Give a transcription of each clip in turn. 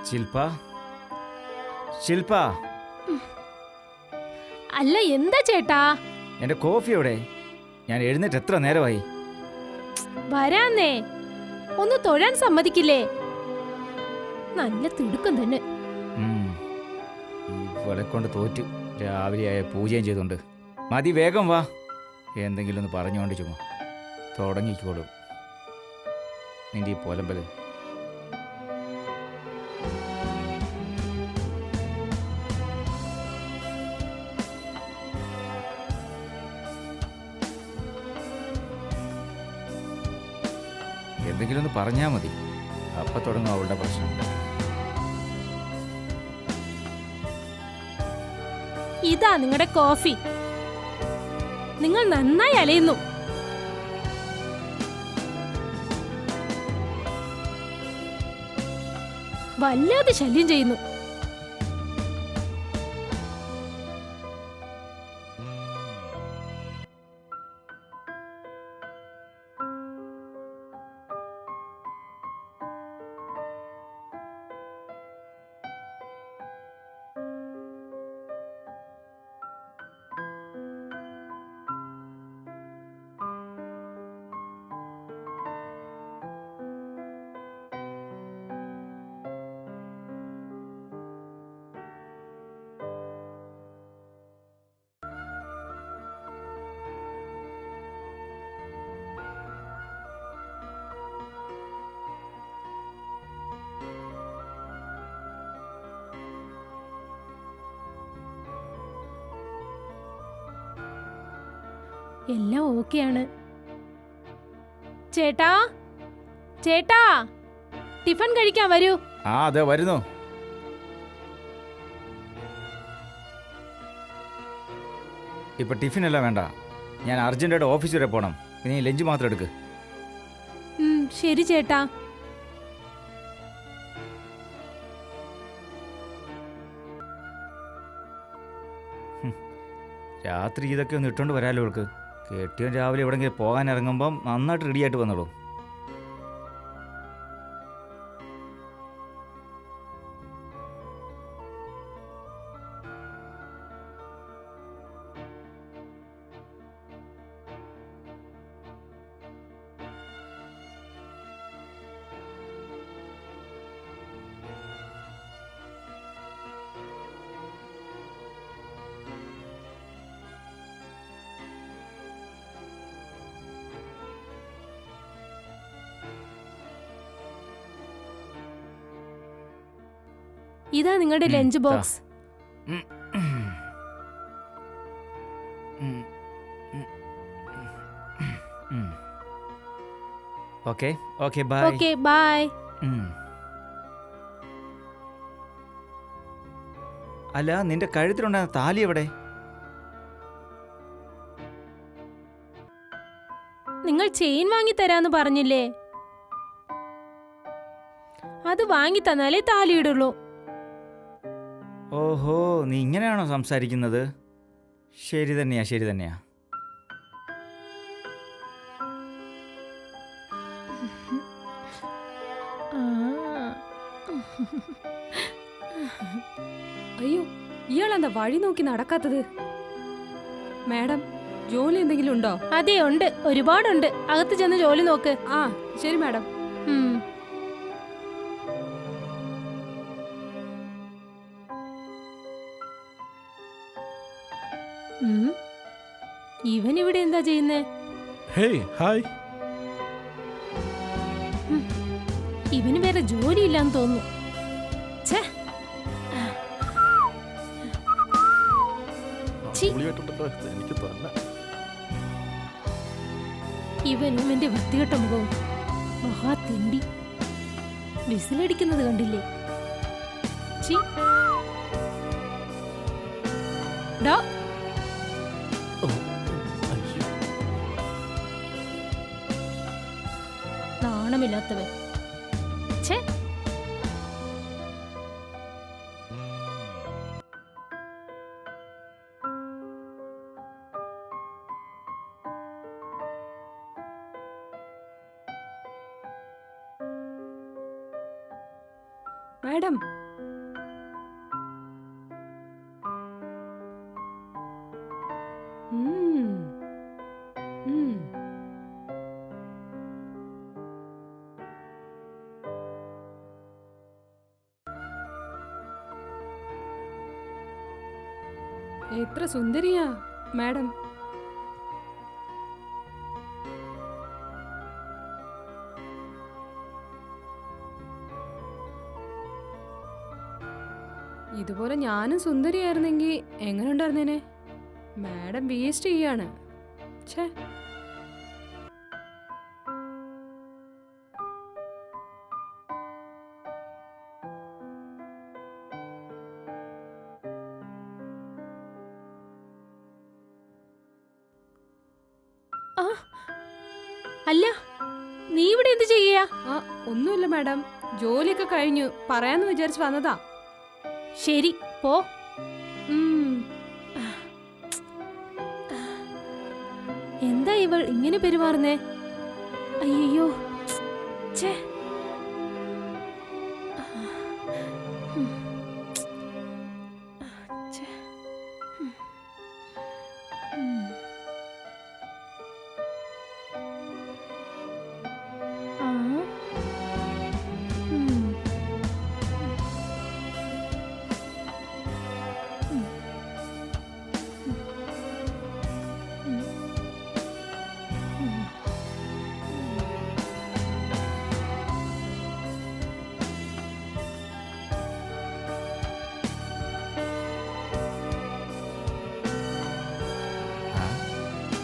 ശില്പ ശില്പ. അല്ല എന്താ ചേട്ടാ? എന്റെ കോഫി എവിടെ? ഞാൻ എഴുന്നേറ്റ് എത്ര നേരമായി? വരാന്നേ, ഒന്ന് തൊഴാൻ സമ്മതിക്കില്ലേ? നല്ല തിടുക്കം തന്നെ. ഇവളെ കൊണ്ട് തോറ്റു. രാവിലെയായ പൂജയും ചെയ്തുകൊണ്ട്. മതി, വേഗം വാ. എന്തെങ്കിലും ഒന്ന് പറഞ്ഞുകൊണ്ട് ചുമ്മാ തുടങ്ങിക്കോളും നിന്റെ ഈ പോലമ്പല്. എന്തെങ്കിലും ഒന്ന് പറഞ്ഞാൽ മതി, അപ്പം തുടങ്ങും അവളുടെ പ്രശ്നം. ഇതാ നിങ്ങളുടെ കോഫി. നിങ്ങൾ നന്നായി അലയുന്നു. വല്ലാതെ ശല്യം ചെയ്യുന്നു. എല്ലാം ഓക്കെയാണ്. ചേട്ടാ, ചേട്ടാ, ടിഫൻ കഴിക്കാൻ വരൂ. ആ അതെ വരുന്നു. ഇപ്പൊ ടിഫിൻ എല്ലാം വേണ്ട, ഞാൻ അർജന്റായിട്ട് ഓഫീസ് വരെ പോകണം. ഇനി ലഞ്ച് മാത്രം എടുക്ക്. ശരി ചേട്ടാ. രാത്രി ഇതൊക്കെ ഒന്ന് ഇട്ടുകൊണ്ട് വരാമല്ലോ അവൾക്ക്. കെട്ടിയവൻ രാവിലെ എവിടെയെങ്കിലും പോകാൻ ഇറങ്ങുമ്പം നന്നായിട്ട് റെഡിയായിട്ട് വന്നോളൂ. ഇതാ നിങ്ങളുടെ lunch box. Okay okay bye. Okay bye. അല്ല, നിന്റെ കഴുത്തിലുണ്ടായ താലി എവിടെ? നിങ്ങൾ ചെയിൻ വാങ്ങി തരാന്ന് പറഞ്ഞില്ലേ? അത് വാങ്ങി തന്നാലേ താലിയിടുള്ളൂ. ഓഹോ, നീ ഇങ്ങനെയാണോ സംസാരിക്കുന്നത്? ശരി തന്നെയാ, ശരി തന്നെയാ. അയ്യോ, ഇയാളെന്താ വഴി നോക്കി നടക്കാത്തത്? മാഡം, ജോലി എന്തെങ്കിലും ഉണ്ടോ? അതെ ഉണ്ട്, ഒരുപാടുണ്ട്. അകത്ത് ചെന്ന് ജോലി നോക്ക്. ആ ശരി മാഡം. ഇവൻ ഇവിടെ എന്താ ചെയ്യുന്നേ? Hey hi. ഇവന് വേറെ ജോലിയില്ലാന്ന് തോന്നുന്നു. ഇവനും എന്റെ വൃത്തികെട്ട മുഖവും മഹാ തിണ്ടി. വിസിലടിക്കുന്നത് കണ്ടില്ലേ? നാണമില്ലാത്തവൻ. മാഡം ഉം. ഉം. എത്ര സുന്ദരിയാ മാഡം. ഇതുപോലെ ഞാനും സുന്ദരിയായിരുന്നെങ്കിൽ എങ്ങനെ ഉണ്ടായിരുന്നേനെ? മാഡം വേസ്റ്റ് ചെയ്യാണ്. ഛേ. ആ, അല്ല, നീ ഇവിടെ എന്ത് ചെയ്യാ? ആ ഒന്നുമില്ല മാഡം, ജോലിയൊക്കെ കഴിഞ്ഞു പറയാന്ന് വിചാരിച്ച് വന്നതാ. ശരി, പോ. ഉം. എന്താ ഇവൾ ഇങ്ങനെ പെരുമാറുന്നേ? അയ്യോ, ഛേ. ഛേ. ആ.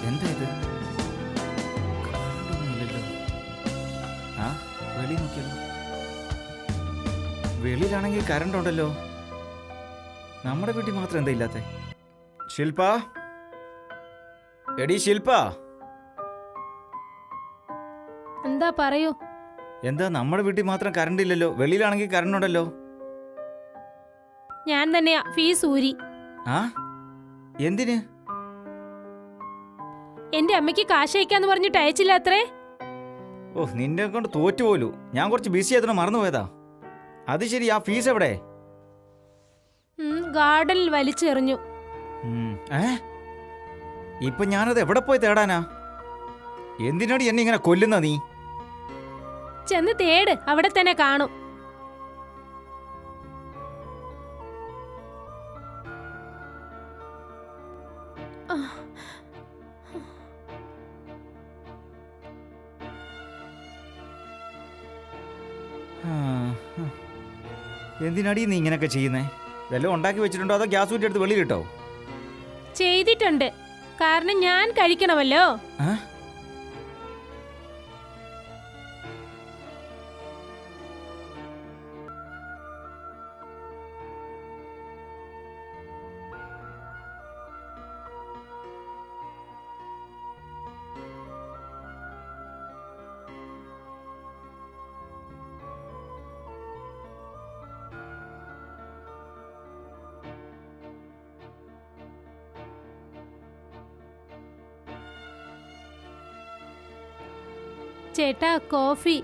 എന്താ ഇത്? കറണ്ടൊന്നുമില്ലല്ലോ. ആ, വെളി നോക്കിയല്ലോ. വെളിയിലാണെങ്കിൽ കറണ്ട് ഉണ്ടല്ലോ. നമ്മുടെ വീട്ടിൽ മാത്രം എന്താ ഇല്ലാത്തെ? ശില്പ, എടി ശില്പ, എന്താ പറയൂ? എന്താ നമ്മുടെ വീട്ടിൽ മാത്രം കറണ്ട് ഇല്ലല്ലോ? വെളിയിലാണെങ്കിൽ കറണ്ട് ഉണ്ടല്ലോ. ഞാൻ തന്നെയാ ഫീസ് ഊരി. ആ, എന്തിന്? എന്റെ അമ്മയ്ക്ക് കാശ് അയക്കാന്ന് പറഞ്ഞിട്ട് അയച്ചില്ല അത്രേ. ഓ, നിന്നെ കൊണ്ട് തോറ്റുപോലു. ഞാൻ കുറച്ച് ബിസി ആയതിനെ മറന്നുപോയതാ. അത് ശരി, ആ ഫീസ് എവിടെ? ഗാർഡനിൽ വലിച്ചെറിഞ്ഞു. ഇപ്പൊ ഞാനത് എവിടെ പോയി തേടാനാ? എന്തിനാടി എന്നെ ഇങ്ങനെ കൊല്ലുന്ന നീ? ചെന്ന് തേട്, അവിടെ തന്നെ കാണും. എന്തിനാടി നീ ഇങ്ങനെയൊക്കെ ചെയ്യുന്നേ? വല്ലതും ഉണ്ടാക്കി വെച്ചിട്ടുണ്ടോ അതോ ഗ്യാസ് ഊറ്റി എടുത്ത് വെളിയിലിട്ടോ? ചെയ്തിട്ടുണ്ട്, കാരണം ഞാൻ കഴിക്കണമല്ലോ. ചേട്ടാ, കോഫി.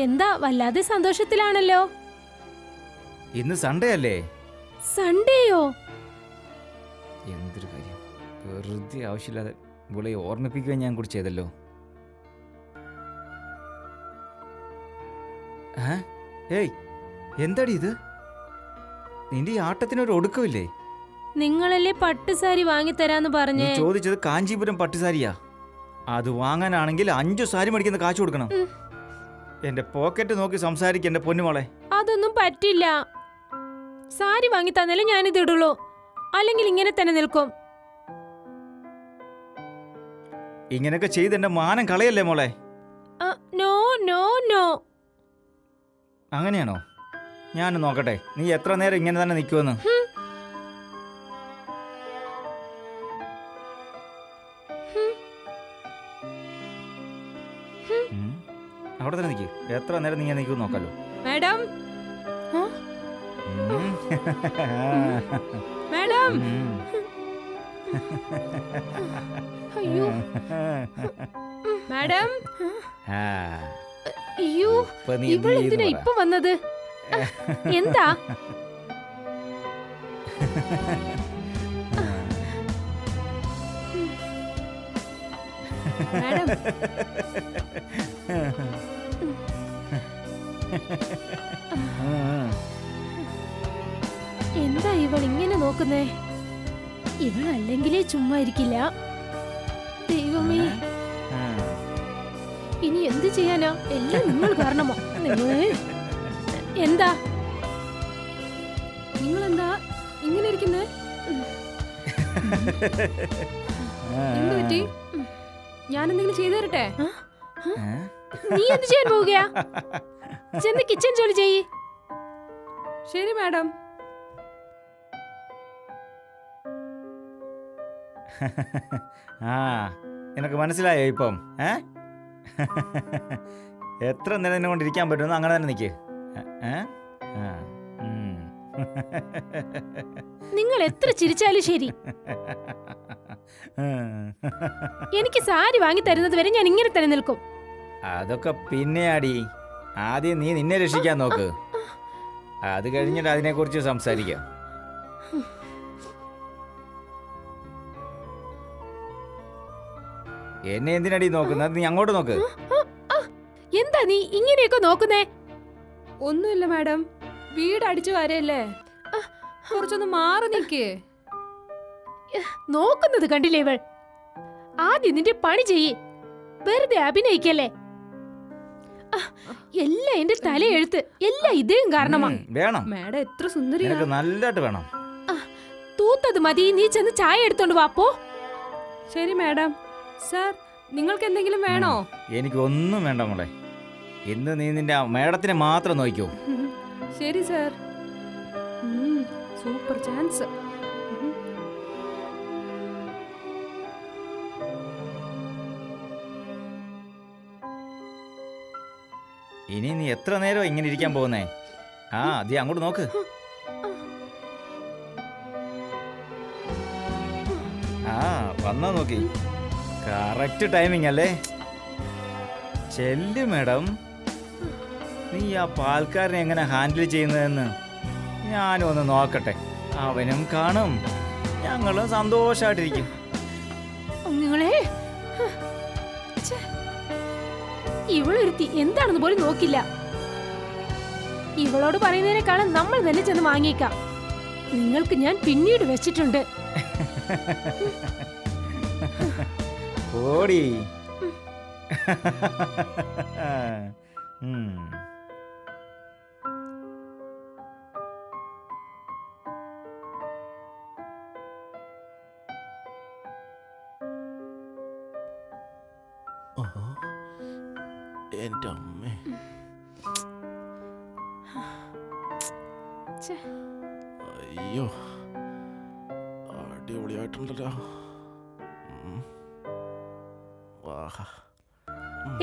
എന്താ വല്ലാതെ സന്തോഷത്തിലാണല്ലോ? ഇന്ന് സൺഡേ അല്ലേ? സൺഡേയോ? എന്തൊരു കാര്യം, വെറുതെ ആവശ്യമില്ലാതെ ഇവിടെ ഓർമ്മിപ്പിക്കുകയും ഞാൻ കൂടി ചെയ്തല്ലോ. ഏയ്, എന്താടി ഇത്? നിന്റെ ഈ ആട്ടത്തിനൊരു ഒടുക്കമില്ലേ? നിങ്ങളല്ലേ പട്ടുസാരി വാങ്ങിത്തരാന്ന് പറഞ്ഞേ? ചോദിച്ചത് കാഞ്ചീപുരം പട്ടുസാരിയാ. അത് വാങ്ങാനാണെങ്കിൽ 5 സാരി മേടിക്കുന്ന കാശ് കൊടുക്കണം. എന്റെ പോക്കറ്റ് നോക്കി സംസാരിക്ക എന്റെ പൊന്നുമോളെ. അതൊന്നും പറ്റില്ല. സാരി വാങ്ങി തന്നാലേ ഞാനിത് ഇടുള്ളൂ, അല്ലെങ്കിൽ ഇങ്ങനെ തന്നെ നിൽക്കും. ഇങ്ങനെയൊക്കെ ചെയ്ത് എന്റെ മാനം കളയല്ലേ മോളെ? No no no. അങ്ങനെയാണോ? ഞാൻ നോക്കട്ടെ നീ എത്ര നേരം ഇങ്ങനെ തന്നെ നിൽക്കുമെന്ന്. അവിടെ തന്നെ നിൽക്കൂ. എത്ര നേരം നീ നിൽക്കും നോക്കാലോ. മാഡം, മാഡം, അയ്യോ മാഡം ആ, അയ്യോ ഇപ്പൊ നീ എന്ത് ഇവളെന്തിനാ ചെയ്യുന്നു ഇപ്പൊ വന്നത്? എന്താ? മാഡം എന്താ ഇവൾ ഇങ്ങനെ നോക്കുന്നേ? ഇവളല്ലെങ്കിലേ ചുമ്മാ ഇരിക്കില്ല. ദൈവമേ, ആ. ഇനി എന്ത് ചെയ്യാനാ? എല്ലാം നിങ്ങൾ കാരണമാ. എന്താ? നിങ്ങളെന്താ ഇങ്ങനെ ഇരിക്കുന്നേ? എന്ത് പറ്റി? ഞാൻ എന്തെങ്കിലും ചെയ്തു തരട്ടെ? ഏ? നീ എന്ത് ചെയ്യാൻ പോവുകയാ? ചെന്ന് കിച്ചൺ ജോലി ചെയ്യ്. ശരി മാഡം. ആ, നിനക്ക് മനസ്സിലായോ ഇപ്പം? എത്ര നേരം കൊണ്ടിരിക്കാൻ പറ്റുമെന്ന് അങ്ങനെ തന്നെ നിൽക്ക്. നിങ്ങൾ എത്ര ചിരിച്ചാലും ശരി, എനിക്ക് സാരി വാങ്ങി തരുന്നത് വരെ ഞാൻ ഇങ്ങനെ തന്നെ നിൽക്കും. അതൊക്കെ പിന്നെയാടി. ആദ്യം നീ നിന്നെ രക്ഷിക്കാൻ നോക്ക്. അത് കഴിഞ്ഞിട്ട് അതിനെക്കുറിച്ച് സംസാരിക്കാം. എന്നെ എന്തിനടി നോക്കുന്നത്? നീ അങ്ങോട്ട് നോക്ക്. എന്താ നീ ഇങ്ങനെയൊക്കെ നോക്കുന്നേ? ഒന്നുമില്ല മാഡം, വീട് അടിച്ചു വരല്ലേ, കുറച്ചൊന്ന് മാറി നിക്ക്. നോക്കുന്നത് കണ്ടില്ലേ ഇവൾ? ആദ്യം നിന്റെ പണി ചെയ്യ്, വെറുതെ അഭിനയിക്കല്ലേ. എല്ലാം എന്റെ തലയെഴുത്ത്, എല്ലാം ഇദ്ദേഹം കാരണമാ. വേണം, മാഡം എത്ര സുന്ദരിയാ. നിനക്ക് നല്ലതായിട്ട് വേണം. തൂത്തത് മതി, നീ ചെന്ന് ചായ എടുത്തോണ്ട് വാപ്പോ. ശരി മാഡം. സാർ, നിങ്ങൾക്ക് എന്തെങ്കിലും വേണോ? എനിക്കൊന്നും വേണ്ട മോളെ. ഇന്ന് നീ നിന്റെ മേഡത്തിനെ മാത്രം നോക്കൂ. ശരി സാർ. Super chance. ഇനി നീ എത്ര നേരം ഇങ്ങനെ ഇരിക്കാൻ പോകുന്നേ? ആ, നീ അങ്ങോട്ട് നോക്ക്. ആ, വന്നാ നോക്കി. കറക്റ്റ് ടൈമിംഗ് അല്ലേ? ചെല്ലു മേഡം. നീ ആ പാൽക്കാരനെ എങ്ങനെ ഹാൻഡിൽ ചെയ്യുന്നതെന്ന് ഞാനും ഒന്ന് നോക്കട്ടെ. അവനും കാണും, ഞങ്ങളും സന്തോഷമായിട്ടിരിക്കും. നിങ്ങളെ ഇവളൊരുത്തി എന്താണെന്ന് പോലും നോക്കില്ല. ഇവളോട് പറയുന്നതിനേക്കാളും നമ്മൾ തന്നെ ചെന്ന് വാങ്ങിക്കാം. നിങ്ങൾക്ക് ഞാൻ പിന്നീട് വെച്ചിട്ടുണ്ട്. ഓടി. എൻ്റെ അമ്മേ, അയ്യോ, അടിപൊളിയായിട്ടുണ്ടല്ലോ. വാഹ.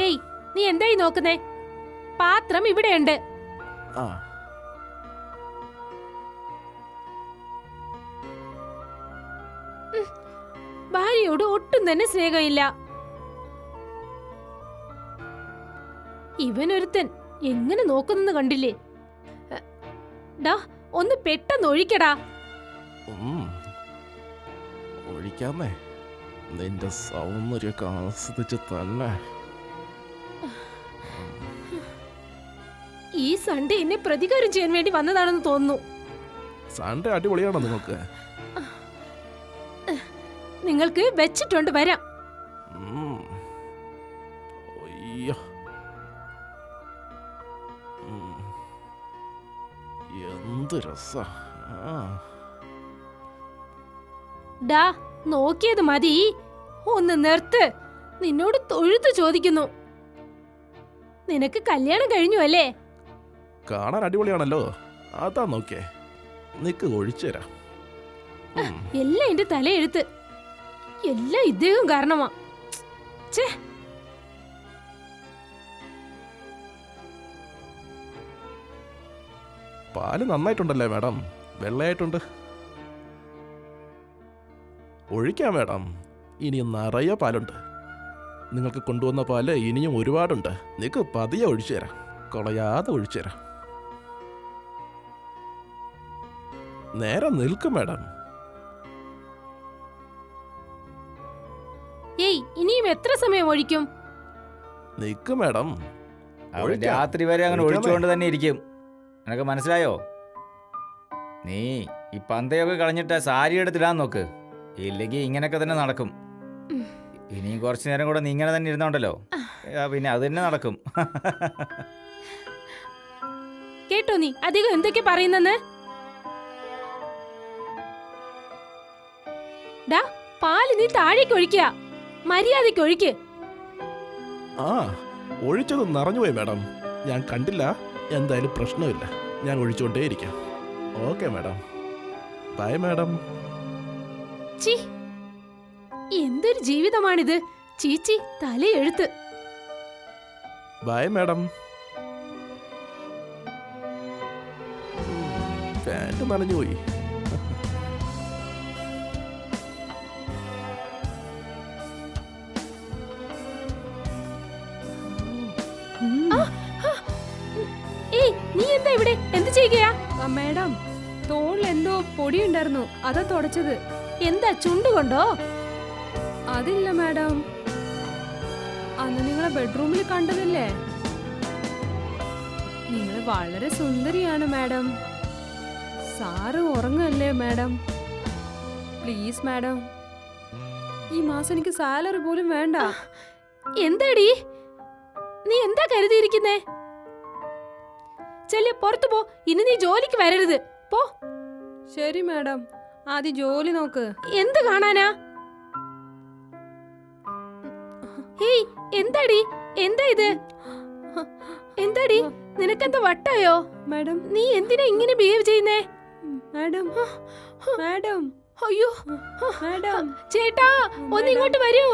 ഏയ്, നീ എന്തായി നോക്കുന്നേ? പാത്രം ഇവിടെയുണ്ട്. ആ, ഭാര്യയോട് ഒട്ടും തന്നെ സ്നേഹമില്ല. ഇവനൊരുത്തൻ എങ്ങനെ നോക്കുന്നെന്ന് കണ്ടില്ലേ? ഡാ, ഒന്ന് പെട്ടെന്ന് ഒഴിക്കടാ. ഒഴിക്കാമേ, നിന്റെ സൗന്ദര്യമൊക്കെ ആസ്വദിച്ച് തന്നെ. ഈ സൺഡേ എന്നെ പ്രതികാരം ചെയ്യാൻ വേണ്ടി വന്നതാണെന്ന് തോന്നുന്നു. സൺഡേ അടിപൊളിയാണോ നിങ്ങൾക്ക്? നിങ്ങൾക്ക് വെച്ചിട്ടുണ്ട്, വരാം. അയ്യോ, എന്ത് രസാ. ഡാ, നോക്കിയത് മതി, ഒന്ന് നിർത്ത്. നിന്നോട് തൊഴുത്ത് ചോദിക്കുന്നു. നിനക്ക് കല്യാണം കഴിഞ്ഞു അല്ലേ? കാണാൻ അടിപൊളിയാണല്ലോ, അതാ നോക്കേ. നിക്ക്, ഒഴിച്ചു തരാം. എല്ലാം എന്റെ തലയെഴുത്ത്, എല്ലാം ഇദ്ദേഹം കാരണമാ. ഛേ, പാല് നന്നായിട്ടുണ്ടല്ലേ മാഡം? വെള്ളയായിട്ടുണ്ട്. ഒഴിക്കാം മാഡം, ഇനിയും നിറയെ പാലുണ്ട്. നിങ്ങൾക്ക് കൊണ്ടുവന്ന പാല് ഇനിയും ഒരുപാടുണ്ട്. നിക്ക് പതിയെ ഒഴിച്ചു തരാം, കുളയാതെ ഒഴിച്ചു തരാം. നേരെ നിൽക്കും മാഡം. ഏയ് ഇനിയും എത്ര സമയം ഒഴിക്കും? നിക്ക് മാഡം. അവൻ ഒഴിക്കാം. രാത്രി വരെ അങ്ങനെ ഒഴിക്കാമേ. ഒഴിച്ചുകൊണ്ട് തന്നെ ഇരിക്കും. നിനക്ക് മനസ്സിലായോ? നീ ഈ പന്തയൊക്കെ കളഞ്ഞിട്ട് സാരി എടുത്തിടാൻ നോക്ക്, ഇല്ലെങ്കിൽ ഇങ്ങനെയൊക്കെ തന്നെ നടക്കും. ഇനിയും കുറച്ചു നേരം കൂടെ നീ ഇങ്ങനെ തന്നെ ഇരുന്നോണ്ടല്ലോ, പിന്നെ അത് തന്നെ നടക്കും. കേട്ടോ നീ അധികം എന്തൊക്കെ പറയുന്നെന്ന്? ഡാ പാല് നീ താഴേക്ക് ഒഴിക്കുക, മര്യാദയ്ക്ക് ഒഴിക്ക്. ആ, ഒഴിച്ചത് നിറഞ്ഞുപോയി മാഡം. ഞാൻ കണ്ടില്ല. എന്തായാലും പ്രശ്നമില്ല, ഞാൻ ഒഴിച്ചുകൊണ്ടേയിരിക്കാം. Okay madam. Bye madam. ചീ, എന്തൊരു ജീവിതമാണിത്. ചീച്ചി തലയെഴുത്ത്. Bye madam. പാൻറ് നനഞ്ഞുപോയി. ഏയ് നീ എന്താ ഇവിടെ? എന്ത് ചെയ്യുകയാ? മാഡം, തോളിൽ എന്തോ പൊടിയുണ്ടായിരുന്നു, അതാ തുടച്ചത്. എന്താ ചുണ്ടുകൊണ്ടോ? അതില്ല മാഡം, അന്ന് നിങ്ങളെ ബെഡ്റൂമിൽ കണ്ടതല്ലേ. നിങ്ങൾ വളരെ സുന്ദരിയാണ് മാഡം. സാറ് ഉറങ്ങല്ലേ മാഡം? പ്ലീസ് മാഡം, ഈ മാസം എനിക്ക് സാലറി പോലും വേണ്ട. എന്താടി നീ എന്താ കരുതിയിരിക്കുന്നേ? ചെല്ല് പുറത്തു പോ. ഇനി നീ ജോലിക്ക് വരരുത്. പോ. ശരി മാഡം, ആദ്യം ജോലി നോക്ക്. എന്ത് കാണാനാ? ഹേയ് എന്താടി? എന്താ ഇത്? എന്താടി നിനക്കെന്താ വട്ടായോ? മാഡം, നീ എന്തിനാ ഇങ്ങനെ ബിഹേവ് ചെയ്യുന്നേ? മാഡം, മാഡം, അയ്യോ മാഡം, ചേട്ടാ ഒന്ന് ഇങ്ങോട്ട് വരൂ.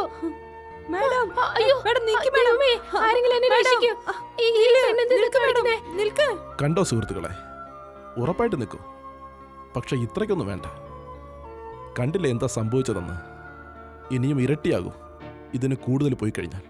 മാഡം, അയ്യോ മാഡം, നിക്ക് മാഡം. ദൈവമേ, ആരെങ്കിലും എന്നെ മാഡം, രക്ഷിക്കൂ. ഈ പെണ്ണെന്ത് ഇതൊക്കെ പഠിക്കുന്നേ? നിൽക്ക്. കണ്ടോ സുഹൃത്തുക്കളെ, ഉറപ്പായിട്ട് നിൽക്കൂ. പക്ഷെ ഇത്രയ്ക്കൊന്നും വേണ്ട. കണ്ടില്ലേ എന്താ സംഭവിച്ചതെന്ന്? ഇനിയും ഇരട്ടിയാകൂ ഇതിന് കൂടുതൽ പോയി കഴിഞ്ഞാൽ.